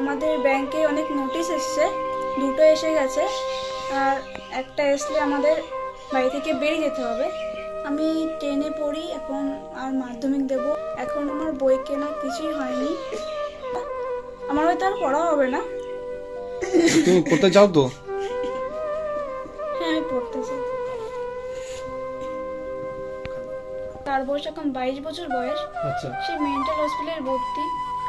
আমাদের ব্যাংকে অনেক নোটিশ এসছে, দুটো এসে গেছে, আর একটা আসলে আমাদের বাড়ি থেকে বেরিয়ে যেতে হবে। আমি 10-এ পড়ি এখন, আর মাধ্যমিক দেব। এখন আমার বই কেনা কিছুই হয়নি, আমার হয়তো আর পড়া হবে না। তুমি পড়তে চাও তো? হ্যাঁ, আমি পড়তে চাই। তার বয়স এখন 22 বছর বয়স। আচ্ছা, সে মেন্টাল হসপিটালে ভর্তি।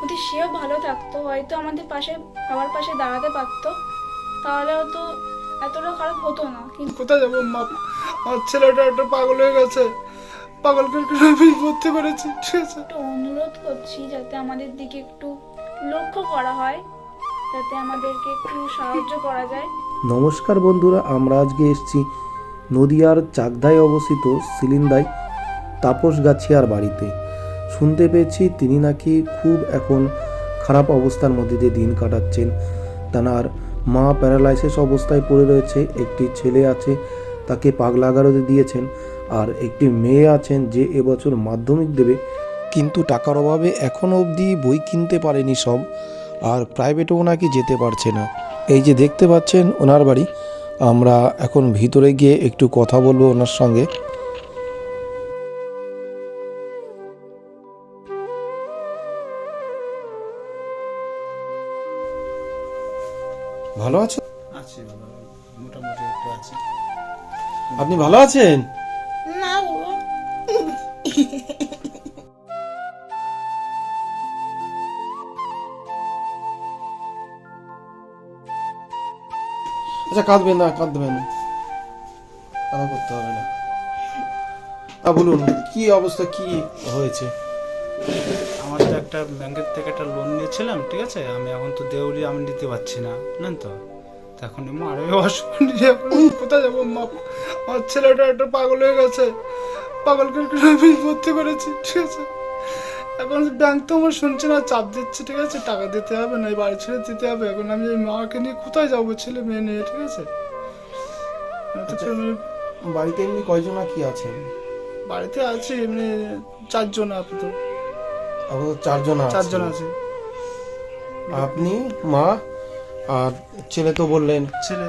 যদি সেও ভালো থাকতো, হয়তো আমাদের পাশে, সবার পাশে দাঁড়াতে পারতো, তাহলে হয়তো এতটা খারাপ হতো না। কিন্তু কোথায় যাবো মা? আমার ছেলেটা একটা পাগল হয়ে গেছে, পাগলকে আমি ভর্তি করেছি, ঠিক আছে? একটু অনুরোধ করছি যাতে আমাদের দিকে একটু লক্ষ্য করা হয়, যাতে আমাদেরকে একটু সাহায্য করা যায়। নমস্কার বন্ধুরা, আমরা আজকে এসেছি নদিয়ার চাকদায় অবস্থিত সিলিন্দায় তাপস গাছিয়ার বাড়িতে। শুনতে পেয়েছি তিনি নাকি খুব এখন খারাপ অবস্থার মধ্যে দিয়ে দিন কাটাচ্ছেন। তার মা প্যারালাইসিস অবস্থায় পড়ে রয়েছে, একটি ছেলে আছে তাকে পাগলাগারদে দিয়েছেন, আর একটি মেয়ে আছেন যে এবছর মাধ্যমিক দেবে, কিন্তু টাকার অভাবে এখনও অবধি বই কিনতে পারেনি সব, আর প্রাইভেটেও নাকি যেতে পারছে না। এই যে দেখতে পাচ্ছেন ওনার বাড়ি, আমরা এখন ভিতরে গিয়ে একটু কথা বলবো ওনার সঙ্গে। ভালো আছেন? আছি বাবা, মোটামুটি একটু আছি। আপনি ভালো আছেন? না বাবা, আচ্ছা, কাঁদবেন না, কাঁদবেন না, কান্না করতে হবে না। বলুন কি অবস্থা, কি হয়েছে? আমার তো একটা ব্যাংকের থেকে একটা লোন নিয়েছিলাম, ঠিক আছে? আমি এখন তো দেউলি, আমি নিতে পারছি না, জানেন তো। এখন মারে অসুবিধা, কোথায় যাবো মা? আমার ছেলেটা একটা পাগল হয়ে গেছে, পাগলকে আমি ভর্তি করেছি, ঠিক আছে? এখন ব্যাংক তো আমার শুনছে না, চাপ দিচ্ছে, ঠিক আছে? টাকা দিতে হবে, না বাড়ি ছেড়ে দিতে হবে। এখন আমি এই মাকে নিয়ে কোথায় যাবো, ছেলে মেয়ে নিয়ে, ঠিক আছে? আচ্ছা, বাড়িতে এমনি কয়জন কি আছেন? বাড়িতে আছি এমনি 4 জন আপাতত। আমাদের 4 জন 4 জন আছে। আপনি, মা আর ছেলে তো বললেন ছেলে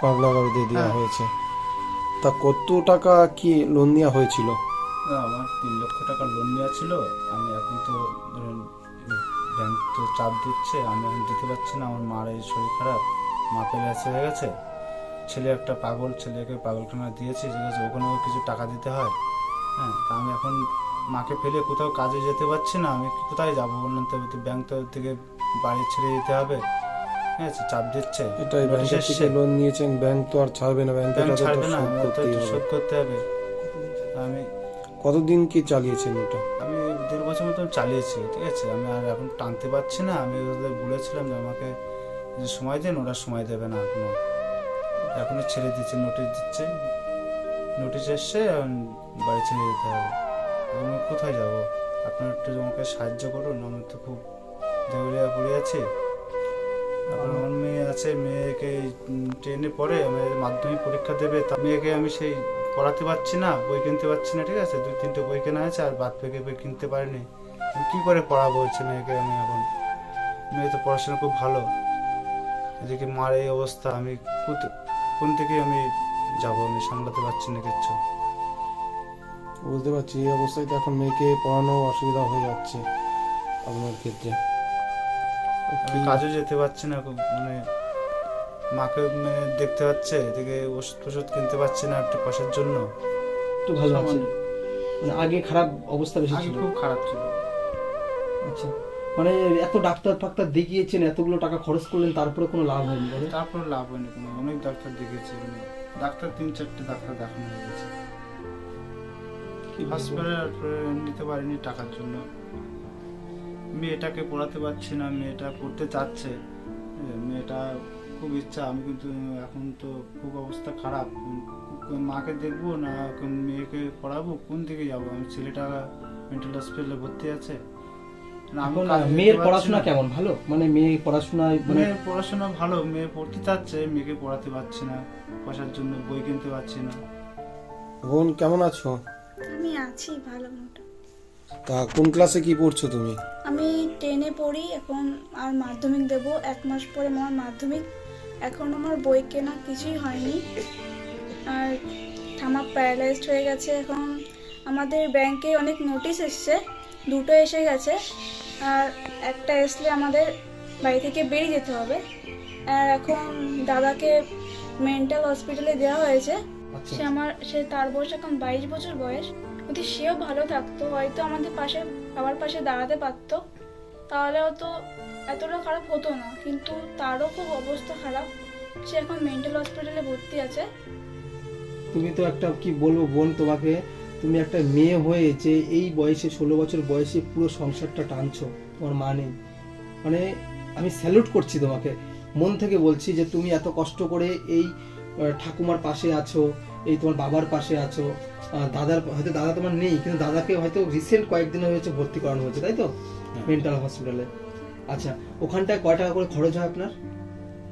পাগলাগারদে দেওয়া হ্যাঁ। হয়েছে। তা কত টাকা কি লোন নেওয়া হয়েছিল? আমার 3 লক্ষ টাকা লোন নেওয়া ছিল। আমি এখন তো ধরুন ব্যাংক তো চাপ দিচ্ছে, আমি এখন দিতে পারছি না। আমার মার এই শরীর খারাপ, মা প্যারালাইসিস হয়ে গেছে। ছেলে একটা পাগল, ছেলেকে পাগলখানা দিয়েছি, ঠিক আছে? ওখানেও কিছু টাকা দিতে হয়। হ্যাঁ, তা আমি এখন মাকে ফেলে কোথাও কাজে যেতে পারছি না। আমি কোথায় যাবো বললেন তো? ব্যাংক তো থেকে বাড়ি ছেড়ে দিতে হবে, ঠিক আছে? চাপ দিচ্ছে, এটাই নোটিশ ব্যাংকের এসছে। থেকে লোন নিয়েছেন, ব্যাংক তো আর ছাড়বে না, ব্যাংকের ব্যাংক টাকা তো ছাড়বে না, শোধ আমাকে তো করতেই একটু হবে। শোধ করতে হবে। আমি কতদিন কি চালিয়েছেন ওটা? আমি 1.5 বছর মতো চালিয়েছি, ঠিক আছে? আমি আর এখন টানতে পারছি না। আমি ওদের বলেছিলাম যে আমাকে যে সময় দেন, ওরা সময় দেবে না এখনো। এখনো ছেড়ে দিচ্ছে, নোটিশ দিচ্ছে, নোটিশ এসছে, এখন বাড়ি ছেড়ে দিতে হবে। এখন আমি কোথায় যাব? আপনার একটু আমাকে সাহায্য করুন, আমি তো খুব দেউলিয়া পড়ে আছি। এখন আমার মেয়ে আছে, মেয়েকে 10-এ পড়ে, মেয়ের মাধ্যমিক পরীক্ষা দেবে, তা মেয়েকে আমি সেই পড়াতে পারছি না, বই কিনতে পারছি না, ঠিক আছে? 2-3টে বই কেনা আছে, আর বাদ বাকি বই কিনতে পারিনি। আমি কী করে পড়াবো হচ্ছে মেয়েকে? আমি এখন, মেয়ে তো পড়াশোনা খুব ভালো, এদিকে মার এই অবস্থা, আমি কোন থেকে আমি যাবো? আমি সামলাতে পারছি না কিচ্ছু। বুঝতে পারছি, এই অবস্থায় তো এখন মেয়েকে পড়ানো অসুবিধা হয়ে যাচ্ছে আপনার ক্ষেত্রে। আমি কাজে যেতে পারছি না, খুব মানে মাকে মানে দেখতে পাচ্ছে, এদিকে ওষুধ ফষুধ কিনতে পারছি না একটু পয়সার জন্য। একটু ভালো আছে, সামান্য। মানে আগে খারাপ অবস্থা বেশি আগে ছিল। খুব খারাপ ছিল। আচ্ছা, মানে এত ডাক্তার ফাক্তার দেখিয়েছেন, এতগুলো টাকা খরচ করলেন, তারপরে কোনো লাভ হয়নি বলে? তারপর লাভ হয়নি কোনো, অনেক ডাক্তার দেখেছি, ডাক্তার 3-4টে ডাক্তার দেখানো হয়ে গেছে। হসপিটালে নিতে পারিনি টাকার জন্য। মেয়েটাকে পড়াতে পারছি না, মেয়েটা পড়তে চাচ্ছে, মেয়েটা খুব ইচ্ছা। আমি কিন্তু এখন তো খুব অবস্থা খারাপ, মাকে দেখবো না মেয়েকে পড়াবো, কোন দিকে যাবো? আমি ছেলেটা মেন্টাল হসপিটালে ভর্তি আছে। না, আমি এখন কাজে যেতে মেয়ের পারছি পড়াশোনা না। কেমন? ভালো, মানে মেয়ে পড়াশোনায় মানে মেয়ের পড়াশোনা ভালো, মেয়ে পড়তে চাচ্ছে, মেয়েকে পড়াতে পারছি না, পয়সার জন্য বই কিনতে পারছি না। বোন কেমন আছো? আমি আছি ভালো মতো। তা কোন ক্লাসে কি পড়ছো তুমি? আমি 10-এ পড়ি এখন, আর মাধ্যমিক দেব 1 মাস পরে আমার মাধ্যমিক। এখন আমার বই কেনা কিছুই হয়নি, আর ঠামা প্যারালাইজড হয়ে গেছে। এখন আমাদের ব্যাংকে অনেক নোটিশ এসছে, 2টো এসে গেছে, আর একটা আসলে আমাদের বাড়ি থেকে বেরিয়ে যেতে হবে। আর এখন দাদাকে মেন্টাল হসপিটালে দেওয়া হয়েছে। আচ্ছা সে তার বয়স এখন 22 বছর বয়স। যদি সেও ভালো থাকতো হয়তো আমাদের পাশে, বাবার পাশে দাঁড়াতে পারতো, তাহলে হয়তো এতটা খারাপ হতো না। কিন্তু তারও খুব অবস্থা খারাপ, সে এখন মেন্টাল হসপিটালে ভর্তি আছে। তুমি তো একটা কি বলবো বোন তোমাকে, তুমি একটা মেয়ে হয়ে যে এই বয়সে 16 বছর বয়সে পুরো সংসারটা টানছো, তোমার মা নেই, মানে আমি স্যালুট করছি তোমাকে, মন থেকে বলছি যে তুমি এত কষ্ট করে এই ঠাকুমার পাশে আছো, এই তোমার বাবার পাশে আছো। দাদার হয়তো দাদা তোমার নেই, কিন্তু দাদাকে হয়তো রিসেন্ট কয়েকদিন হয়েছে ভর্তি করানো হয়েছে, তাই তো মেন্টাল হসপিটালে। আচ্ছা, ওখানটায় কয় টাকা করে খরচ হয় আপনার?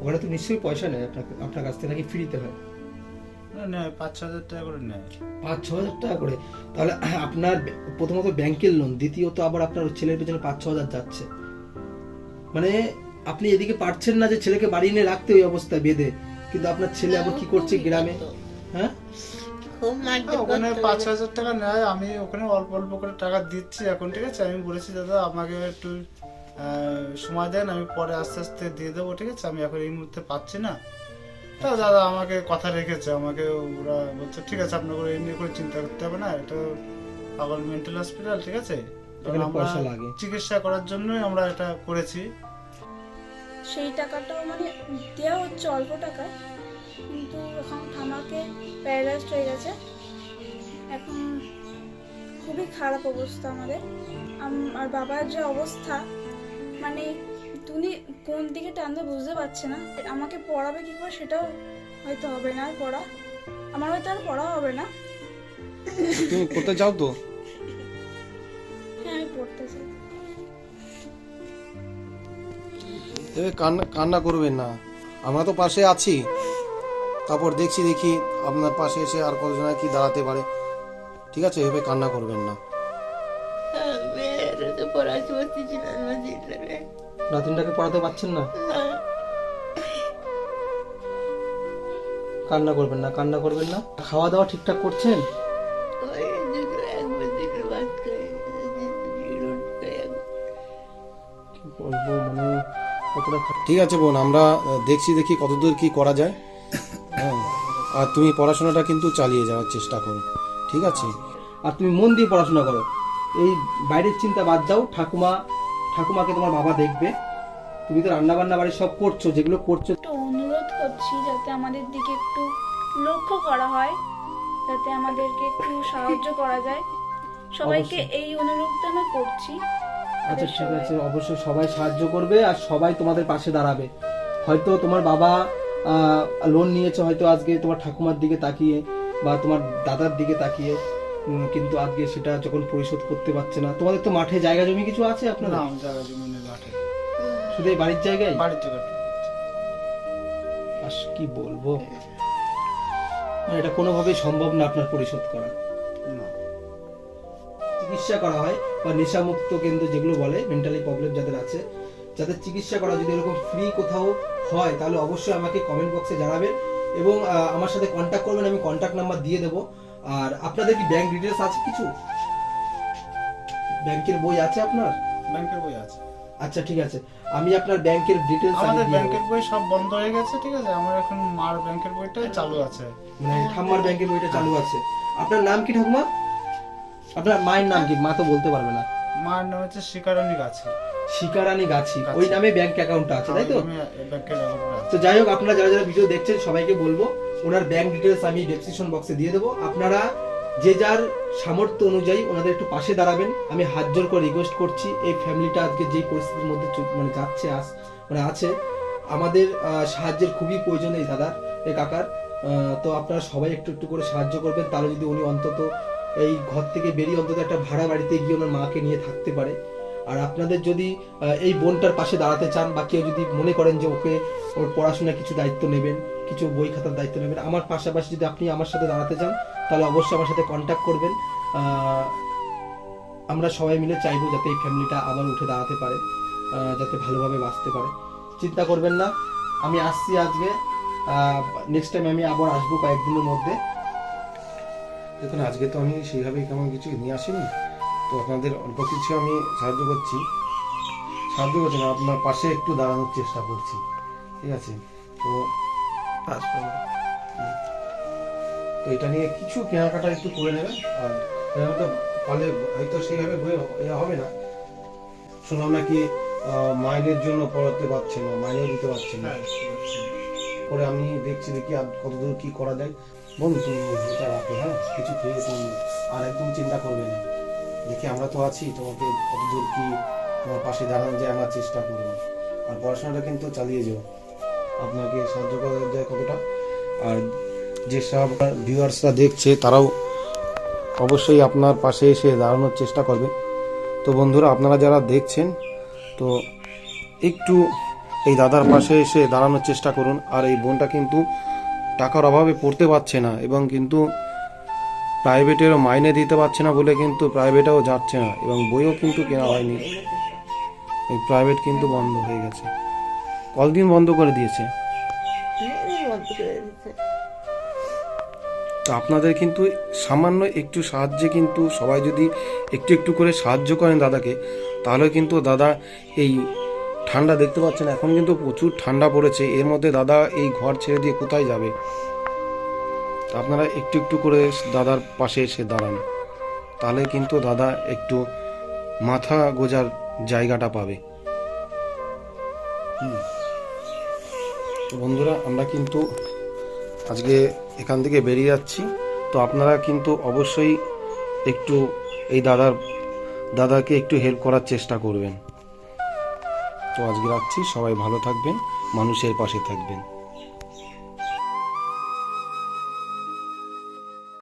ওখানে তো নিশ্চয়ই পয়সা নেয় আপনার কাছ থেকে, নাকি ফ্রিতে হয়? না, 5-6 হাজার টাকা করে নেয়। 5-6 হাজার টাকা করে? তাহলে আপনার প্রথমত ব্যাংকের লোন, দ্বিতীয়ত আবার আপনার ছেলের পেছনে 5-6 হাজার যাচ্ছে। মানে আপনি এদিকে পারছেন না যে ছেলেকে বাড়ি নিয়ে রাখতে ওই অবস্থায় বেঁধে, কিন্তু আপনার ছেলে আবার কি করছে গ্রামে? হ্যাঁ, ওখানে 5-6 হাজার টাকা নেয়, আমি ওখানে অল্প অল্প করে টাকা দিচ্ছি এখন, ঠিক আছে। আমি বলেছি দাদা আমাকে একটু সময় দেন, আমি পরে আস্তে আস্তে দিয়ে দেবো, ঠিক আছে, আমি এখন এই মুহূর্তে পাচ্ছি না। তা দাদা আমাকে কথা রেখেছে, আমাকে ওরা বলছে ঠিক আছে আপনাকে এই নিয়ে করে চিন্তা করতে হবে না, এটা পাগল মেন্টাল হসপিটাল, ঠিক আছে, এখানে আমরা পয়সা লাগে। চিকিৎসা করার জন্যই আমরা এটা করেছি। সেই টাকাটাও মানে দেওয়া হচ্ছে অল্প টাকায়, কিন্তু এখন ঠামাকে প্যারালাইজড হয়ে গেছে। এখন খুবই খারাপ অবস্থা আমাদের। আর বাবার যে অবস্থা, মানে তুমি কোন দিকে টানতে বুঝতে পারছে না। আমাকে পড়াবে কি করে সেটাও হয়তো হবে না, আর পড়া আমার হয়তো আর পড়া হবে না। তুমি পড়তে যাও তো? হ্যাঁ, আমি পড়তে চাই। তবে কান্না করবেন না, আমরা তো পাশে আছি। তারপর দেখি আপনার পাশে এসে আর কতজন কি দাঁড়াতে পারে, ঠিক আছে? এভাবে কান্না করবেন না। নাতিনটাকে পড়াতে পারছেন না? কান্না করবেন না, কান্না করবেন না। খাওয়া দাওয়া ঠিকঠাক করছেন? কি বলবো, মানে কতটা ঠিক আছে বোন, আমরা দেখি কতদূর কি করা যায়। হ্যাঁ, আর তুমি পড়াশোনাটা কিন্তু চালিয়ে যাওয়ার চেষ্টা করো, ঠিক আছে? আর তুমি মন দিয়ে পড়াশোনা করো, এই বাইরের চিন্তা বাদ দাও। ঠাকুমাকে তোমার বাবা দেখবে। তুমি তো রান্না বান্না বাড়ি সব করছো, যেগুলো করছো। একটু অনুরোধ করছি যাতে আমাদের দিকে একটু লক্ষ্য করা হয়, যাতে আমাদেরকে একটু সাহায্য করা যায়। সবাইকে এই অনুরোধটা আমি করছি। আচ্ছা ঠিক আছে, অবশ্যই সবাই সাহায্য করবে আর সবাই তোমাদের পাশে দাঁড়াবে। হয়তো তোমার বাবা লোন নিয়েছে, হয়তো আজকে তোমার ঠাকুমার দিকে তাকিয়ে বা তোমার দাদার দিকে তাকিয়ে, কিন্তু আজকে সেটা যখন পরিশোধ করতে পারছে না। তোমাদের তো মাঠে জায়গা জমি কিছু আছে আপনার? না, জায়গা জমি নেই মাঠে, শুধু এই বাড়ির জায়গায়? বাড়ির জায়গা। আর কি বলবো, মানে এটা কোনোভাবেই সম্ভব না আপনার পরিশোধ করা। না, চিকিৎসা করা হয় বা নেশামুক্ত কেন্দ্র যেগুলো বলে, মেন্টালি প্রবলেম যাদের আছে, যাদের চিকিৎসা করা যদি এরকম ফ্রি কোথাও হয়, তাহলে অবশ্যই আমাকে কমেন্ট বক্সে জানাবেন এবং আমার সাথে কন্ট্যাক্ট করবেন। আমি কন্ট্যাক্ট নাম্বার দিয়ে দেবো। আর আপনাদের কি ব্যাংক ডিটেলস আছে কিছু? ব্যাংকের বই আছে আপনার? ব্যাংকের বই আছে। আচ্ছা ঠিক আছে, আমি আপনার ব্যাংকের ডিটেলস আমাদের ব্যাংকের বই সব বন্ধ হয়ে গেছে, ঠিক আছে, আমার এখন মার ব্যাংকের বইটাই চালু আছে। মানে ঠাম্মার ব্যাংকের বইটা চালু আছে। আপনার নাম কি ঠাকুমা? আপনার মায়ের নাম কি? মা তো বলতে পারবে না। মার নাম হচ্ছে শিকারানী গাছি। শিকারানী গাছি, ওই নামে ব্যাংক অ্যাকাউন্ট আছে, তাই তো? ব্যাংকের অ্যাকাউন্ট আছে। তো যাই হোক, আপনারা যারা যারা ভিডিও দেখছেন সবাইকে বলবো ওনার ব্যাংক ডিটেলস আমি ডেসক্রিপশন বক্সে দিয়ে দেবো। আপনারা যে যার সামর্থ্য অনুযায়ী ওনাদের একটু পাশে দাঁড়াবেন। আমি হাত জোর করে রিকোয়েস্ট করছি, এই ফ্যামিলিটা আজকে যেই পরিস্থিতির মধ্যে মানে যাচ্ছে মানে আছে, আমাদের সাহায্যের খুবই প্রয়োজন এই দাদার, এই কাকার। তো আপনারা সবাই একটু একটু করে সাহায্য করবেন, তাহলে যদি উনি অন্তত এই ঘর থেকে বেরিয়ে অন্তত একটা ভাড়া বাড়িতে গিয়ে ওনার মাকে নিয়ে থাকতে পারে। আর আপনাদের যদি এই বোনটার পাশে দাঁড়াতে চান বা কেউ যদি মনে করেন যে ওর পড়াশোনার কিছু দায়িত্ব নেবেন, কিছু বই খাতার দায়িত্ব নেবেন, আমার পাশাপাশি যদি আপনি আমার সাথে দাঁড়াতে চান, তাহলে অবশ্যই আমার সাথে কন্ট্যাক্ট করবেন। আমরা সবাই মিলে চাইবো যাতে এই ফ্যামিলিটা আবার উঠে দাঁড়াতে পারে, যাতে ভালোভাবে বাঁচতে পারে। চিন্তা করবেন না, আমি আসছি আজকে, নেক্সট টাইম আমি আবার আসবো কয়েকদিনের মধ্যে। দেখুন আজকে তো আমি সেইভাবে কেমন কিছু নিয়ে আসিনি, তো আপনাদের অল্প কিছু আমি সাহায্য করছি না, আপনার পাশে একটু দাঁড়ানোর চেষ্টা করছি, ঠিক আছে? তো তো এটা নিয়ে কিছু কেনাকাটা একটু করে নেবেন, আর কেনাকাটা পারলে হয়তো সেইভাবে ইয়ে হবে না। শুনলাম নাকি মাইনের জন্য পড়াতে পারছেন না, মাইনেও দিতে পারছেন না। পরে আমি দেখি আর কতদূর কি করা যায়। বন্ধু তুমি এটা রাখো, হ্যাঁ, কিছু খেয়ে তুমি আর একদম চিন্তা করবে না। দেখি আমরা তো আছি, তোমাকে কতদূর কি তোমার পাশে দাঁড়ানো যায় আমরা চেষ্টা করবো। আর পড়াশোনাটা কিন্তু চালিয়ে যাও, আপনাকে সাহায্য করা যায় কতটা। আর যেসব ভিউয়ার্সরা দেখছে তারাও অবশ্যই আপনার পাশে এসে দাঁড়ানোর চেষ্টা করবে। তো বন্ধুরা, আপনারা যারা দেখছেন তো একটু এই দাদার পাশে এসে দাঁড়ানোর চেষ্টা করুন। আর এই বোনটা কিন্তু টাকার অভাবে পড়তে পারছে না, এবং কিন্তু প্রাইভেটেরও মাইনে দিতে পারছে না বলে কিন্তু প্রাইভেটেও যাচ্ছে না, এবং বইও কিন্তু কেনা হয়নি। এই প্রাইভেট কিন্তু বন্ধ হয়ে গেছে। কতদিন বন্ধ করে দিয়েছে? তো আপনাদের কিন্তু সামান্য একটু সাহায্যে কিন্তু সবাই যদি একটু একটু করে সাহায্য করেন দাদাকে, তাহলে কিন্তু দাদা এই ঠান্ডা দেখতে পাচ্ছেন, এখন কিন্তু প্রচুর ঠান্ডা পড়েছে, এর মধ্যে দাদা এই ঘর ছেড়ে দিয়ে কোথায় যাবে? আপনারা একটু একটু করে দাদার পাশে এসে দাঁড়ান, তাহলে কিন্তু দাদা একটু মাথা গোজার জায়গাটা পাবে। তো বন্ধুরা, আমরা কিন্তু আজকে এখান থেকে বেরিয়ে যাচ্ছি। তো আপনারা কিন্তু অবশ্যই একটু এই দাদাকে একটু হেল্প করার চেষ্টা করবেন। তো আজকে রাখছি, সবাই ভালো থাকবেন, মানুষের পাশে থাকবেন।